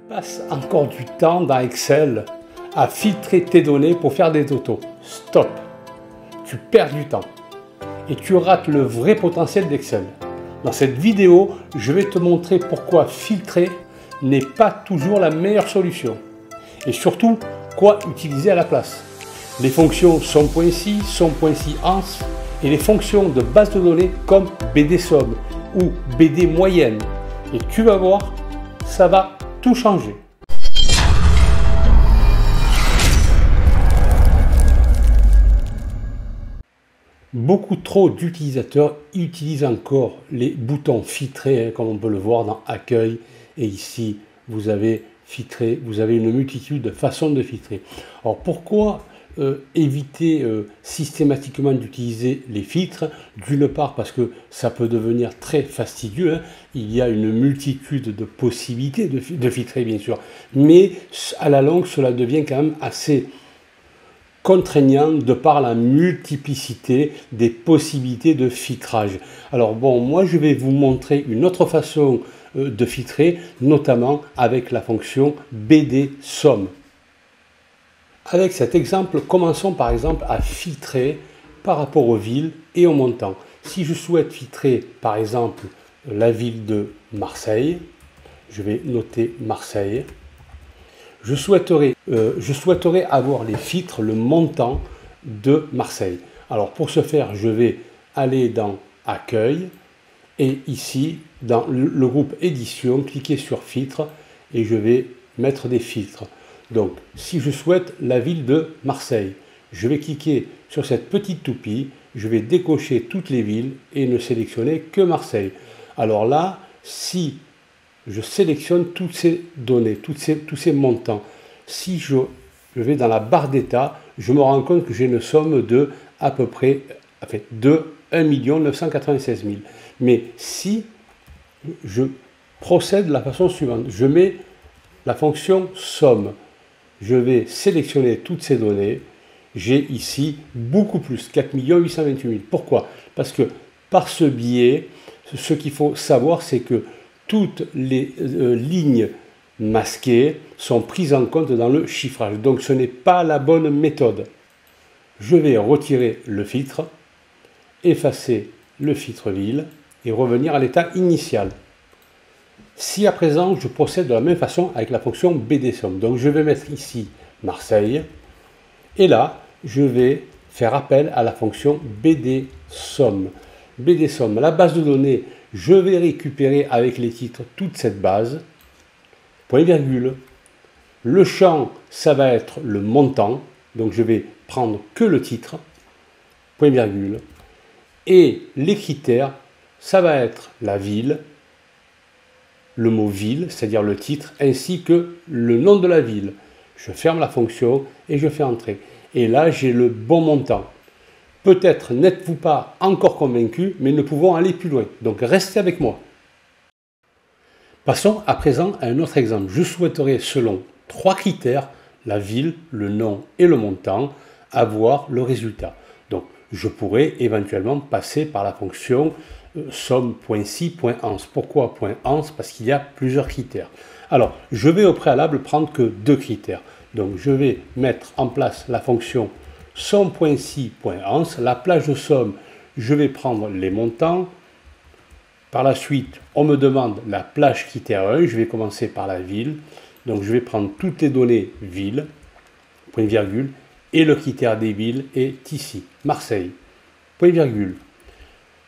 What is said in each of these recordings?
Passe encore du temps dans Excel à filtrer tes données pour faire des autos. Stop! Tu perds du temps et tu rates le vrai potentiel d'Excel. Dans cette vidéo, je vais te montrer pourquoi filtrer n'est pas toujours la meilleure solution. Et surtout, quoi utiliser à la place. Les fonctions SOM.si, SOM.si ans et les fonctions de base de données comme BD-SOM ou BD moyenne. Et tu vas voir, ça va tout changer. Beaucoup trop d'utilisateurs utilisent encore les boutons filtrés, comme on peut le voir dans Accueil. Et ici, vous avez filtré, vous avez une multitude de façons de filtrer. Alors pourquoi éviter systématiquement d'utiliser les filtres? D'une part parce que ça peut devenir très fastidieux, hein. Il y a une multitude de possibilités de filtrer bien sûr, mais à la longue cela devient quand même assez contraignant de par la multiplicité des possibilités de filtrage. Alors bon, moi je vais vous montrer une autre façon de filtrer, notamment avec la fonction BD-SOM. Avec cet exemple, commençons par exemple à filtrer par rapport aux villes et aux montants. Si je souhaite filtrer par exemple la ville de Marseille, je vais noter Marseille. Je souhaiterais avoir les filtres, le montant de Marseille. Alors pour ce faire, je vais aller dans Accueil et ici, dans le groupe Édition, cliquer sur Filtres et je vais mettre des filtres. Donc, si je souhaite la ville de Marseille, je vais cliquer sur cette petite toupie, je vais décocher toutes les villes et ne sélectionner que Marseille. Alors là, si je sélectionne toutes ces données, tous ces montants, si je vais dans la barre d'état, je me rends compte que j'ai une somme de à peu près de 1 996 000. Mais si je procède de la façon suivante, je mets la fonction somme, je vais sélectionner toutes ces données, j'ai ici beaucoup plus, 4 828 000. Pourquoi? Parce que par ce biais, ce qu'il faut savoir, c'est que toutes les lignes masquées sont prises en compte dans le chiffrage. Donc ce n'est pas la bonne méthode. Je vais retirer le filtre, effacer le filtre ville et revenir à l'état initial. Si à présent je procède de la même façon avec la fonction BD-SOM, donc je vais mettre ici Marseille et là je vais faire appel à la fonction BD-SOM. BD-SOM, la base de données, je vais récupérer avec les titres toute cette base, point virgule. Le champ, ça va être le montant, donc je vais prendre que le titre, point virgule. Et les critères, ça va être la ville, le mot ville, c'est-à-dire le titre, ainsi que le nom de la ville. Je ferme la fonction et je fais entrer. Et là, j'ai le bon montant. Peut-être n'êtes-vous pas encore convaincu, mais nous pouvons aller plus loin. Donc restez avec moi. Passons à présent à un autre exemple. Je souhaiterais, selon 3 critères, la ville, le nom et le montant, avoir le résultat. Donc je pourrais éventuellement passer par la fonction SOM.si.ans. Pourquoi .ans? Parce qu'il y a plusieurs critères. Alors, je vais au préalable prendre que 2 critères. Donc, je vais mettre en place la fonction SOM.si.ans. La plage de somme, je vais prendre les montants. Par la suite, on me demande la plage critère 1. Je vais commencer par la ville. Donc, je vais prendre toutes les données ville, point virgule, et le critère des villes est ici, Marseille, point virgule.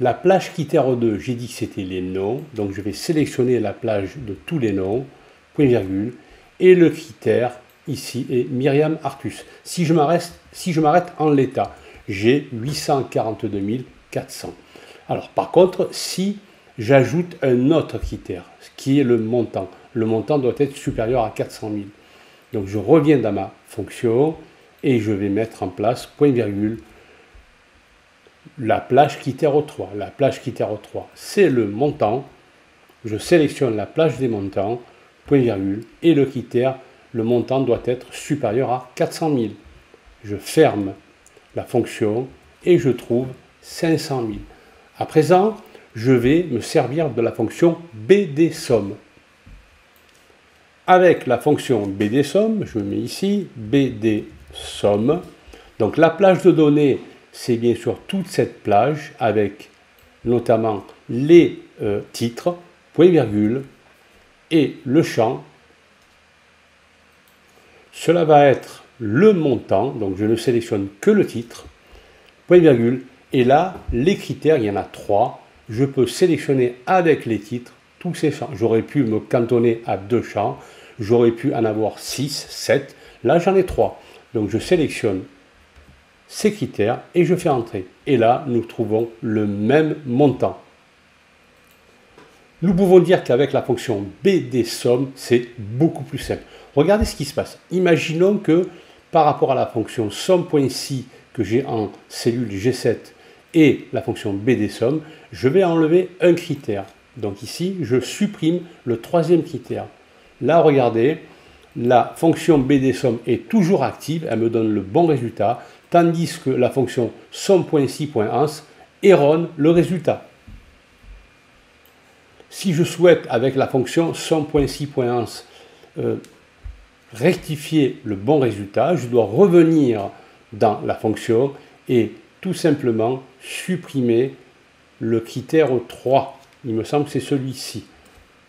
La plage critère 2, j'ai dit que c'était les noms, donc je vais sélectionner la plage de tous les noms, point virgule, et le critère ici est Myriam Artus. Si je m'arrête en l'état, j'ai 842 400. Alors par contre, si j'ajoute un autre critère, qui est le montant doit être supérieur à 400 000. Donc je reviens dans ma fonction et je vais mettre en place, point virgule, la plage critère 3. La plage critère 3, c'est le montant. Je sélectionne la plage des montants, point virgule, et le critère, le montant doit être supérieur à 400 000. Je ferme la fonction et je trouve 500 000. À présent, je vais me servir de la fonction BD-SOM. avec la fonction BDSOM, je me mets ici, BDSOM. Donc la plage de données, c'est bien sûr toute cette plage avec notamment les titres, point virgule, et le champ. Cela va être le montant, donc je ne sélectionne que le titre, point virgule, et là, les critères, il y en a 3. Je peux sélectionner avec les titres tous ces champs. J'aurais pu me cantonner à 2 champs, j'aurais pu en avoir 6, 7, là j'en ai 3. Donc je sélectionne ces critères et je fais entrer. Et là, nous trouvons le même montant. Nous pouvons dire qu'avec la fonction BDSOM, c'est beaucoup plus simple. Regardez ce qui se passe. Imaginons que par rapport à la fonction SOM.si que j'ai en cellule G7 et la fonction BDSOM, je vais enlever un critère. Donc ici, je supprime le 3e critère. Là, regardez, la fonction BDSOM est toujours active, elle me donne le bon résultat, tandis que la fonction SOM.si.ans erronne le résultat. Si je souhaite, avec la fonction SOM.si.ans, rectifier le bon résultat, je dois revenir dans la fonction et tout simplement supprimer le critère 3. Il me semble que c'est celui-ci.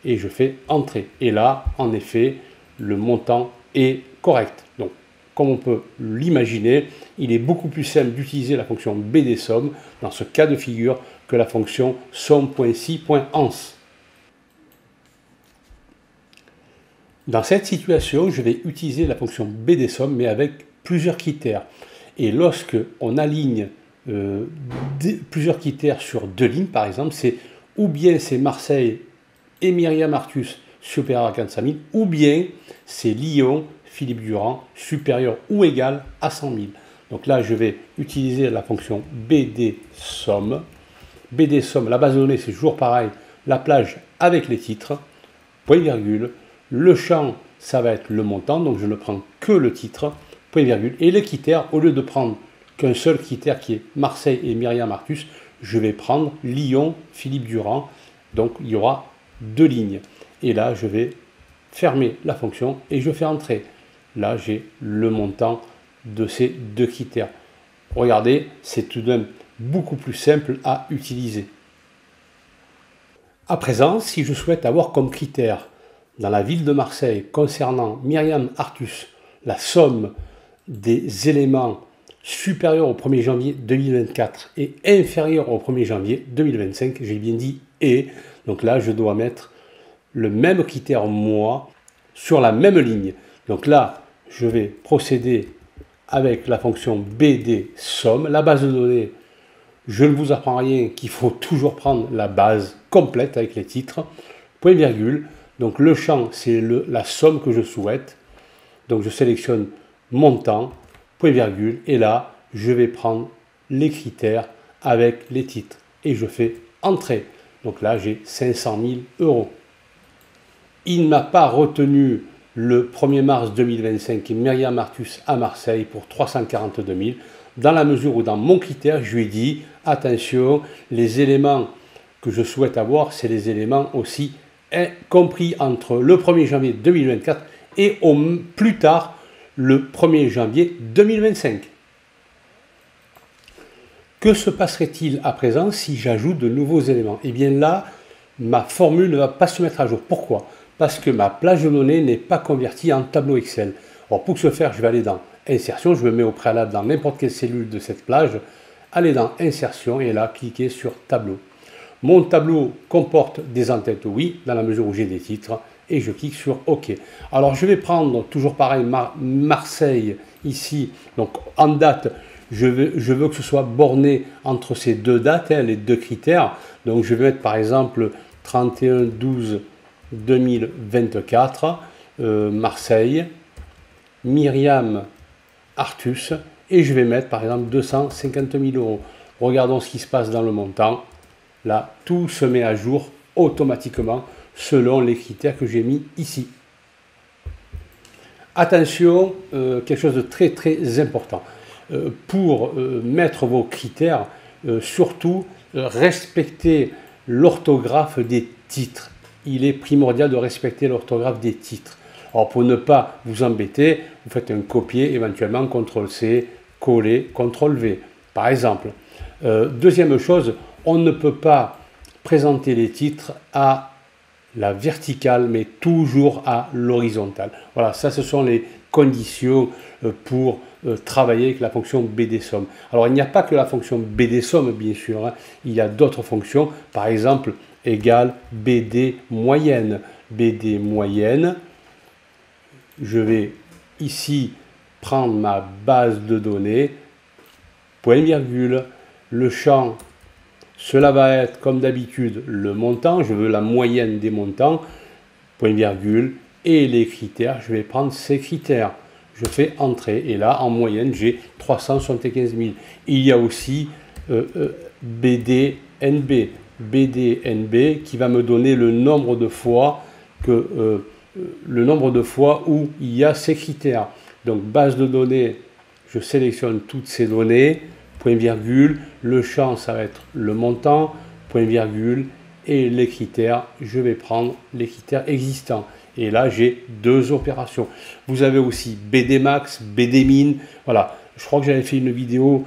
Et je fais entrer. Et là, en effet, le montant est correct. Donc, comme on peut l'imaginer, il est beaucoup plus simple d'utiliser la fonction BDSOM dans ce cas de figure que la fonction SOM.si.ans. Dans cette situation, je vais utiliser la fonction BDSOM, mais avec plusieurs critères. Et lorsque on aligne plusieurs critères sur 2 lignes, par exemple, c'est ou bien c'est Marseille et Myriam Artus supérieur à 45 000, ou bien c'est Lyon, Philippe Durand supérieur ou égal à 100 000. Donc là, je vais utiliser la fonction BDSOM. BDSOM, la base de données, c'est toujours pareil, la plage avec les titres, point virgule. Le champ, ça va être le montant, donc je ne prends que le titre, point virgule. Et les critères, au lieu de prendre qu'un seul critère qui est Marseille et Myriam Artus, je vais prendre Lyon, Philippe Durand. Donc il y aura 2 lignes. Et là, je vais fermer la fonction et je fais entrer. Là, j'ai le montant de ces 2 critères. Regardez, c'est tout de même beaucoup plus simple à utiliser. À présent, si je souhaite avoir comme critère dans la ville de Marseille concernant Myriam Artus la somme des éléments supérieurs au 1er janvier 2024 et inférieurs au 1er janvier 2025, j'ai bien dit et, donc là je dois mettre le même critère mois sur la même ligne. Donc là, je vais procéder avec la fonction BDSOM, la base de données. Je ne vous apprends rien qu'il faut toujours prendre la base complète avec les titres, point virgule. Donc le champ, c'est la somme que je souhaite. Donc je sélectionne montant, point virgule, et là, je vais prendre les critères avec les titres. Et je fais entrer. Donc là, j'ai 500 000 €. Il ne m'a pas retenu le 1er mars 2025 Myriam Artus à Marseille pour 342 000, dans la mesure où dans mon critère, je lui ai dit, attention, les éléments que je souhaite avoir, c'est les éléments aussi compris entre le 1er janvier 2024 et au plus tard le 1er janvier 2025. Que se passerait-il à présent si j'ajoute de nouveaux éléments? Eh bien là, ma formule ne va pas se mettre à jour. Pourquoi? Parce que ma plage de données n'est pas convertie en tableau Excel. Alors pour ce faire, je vais aller dans Insertion, je me mets au préalable dans n'importe quelle cellule de cette plage, aller dans Insertion et là, cliquer sur Tableau. Mon tableau comporte des entêtes, oui, dans la mesure où j'ai des titres, et je clique sur OK. Alors je vais prendre, toujours pareil, Marseille, ici, donc en date, je veux que ce soit borné entre ces 2 dates, les 2 critères, donc je vais mettre par exemple 31/12/2024, Marseille, Myriam Artus, et je vais mettre par exemple 250 000 €. Regardons ce qui se passe dans le montant. Là, tout se met à jour automatiquement selon les critères que j'ai mis ici. Attention, quelque chose de très très important. Pour mettre vos critères, surtout respectez l'orthographe des titres. Il est primordial de respecter l'orthographe des titres. Alors pour ne pas vous embêter, vous faites un copier, éventuellement CTRL-C, coller, CTRL-V, par exemple. Deuxième chose, on ne peut pas présenter les titres à la verticale, mais toujours à l'horizontale. Voilà, ça ce sont les conditions pour travailler avec la fonction BDSOM. Alors il n'y a pas que la fonction BDSOM, bien sûr, hein. Il y a d'autres fonctions, par exemple, égale BD moyenne. BD moyenne, je vais ici prendre ma base de données, point virgule, le champ, cela va être comme d'habitude le montant, je veux la moyenne des montants, point virgule, et les critères, je vais prendre ces critères. Je fais entrer et là en moyenne j'ai 375 000. Il y a aussi BDNB, BDNB qui va me donner le nombre de fois où il y a ces critères. Donc base de données, je sélectionne toutes ces données, point virgule, le champ ça va être le montant, point virgule, et les critères, je vais prendre les critères existants. Et là, j'ai deux opérations. Vous avez aussi BDmax, BDmin. Voilà, je crois que j'avais fait une vidéo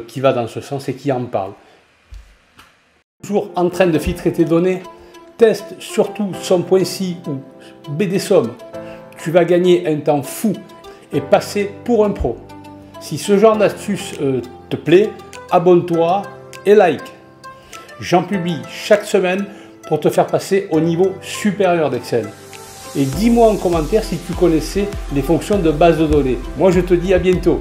qui va dans ce sens et qui en parle. Toujours en train de filtrer tes données, teste surtout SOM.si ou BDSOM. Tu vas gagner un temps fou et passer pour un pro. Si ce genre d'astuce te plaît, abonne-toi et like. J'en publie chaque semaine pour te faire passer au niveau supérieur d'Excel. Et dis-moi en commentaire si tu connaissais les fonctions de base de données. Moi, je te dis à bientôt.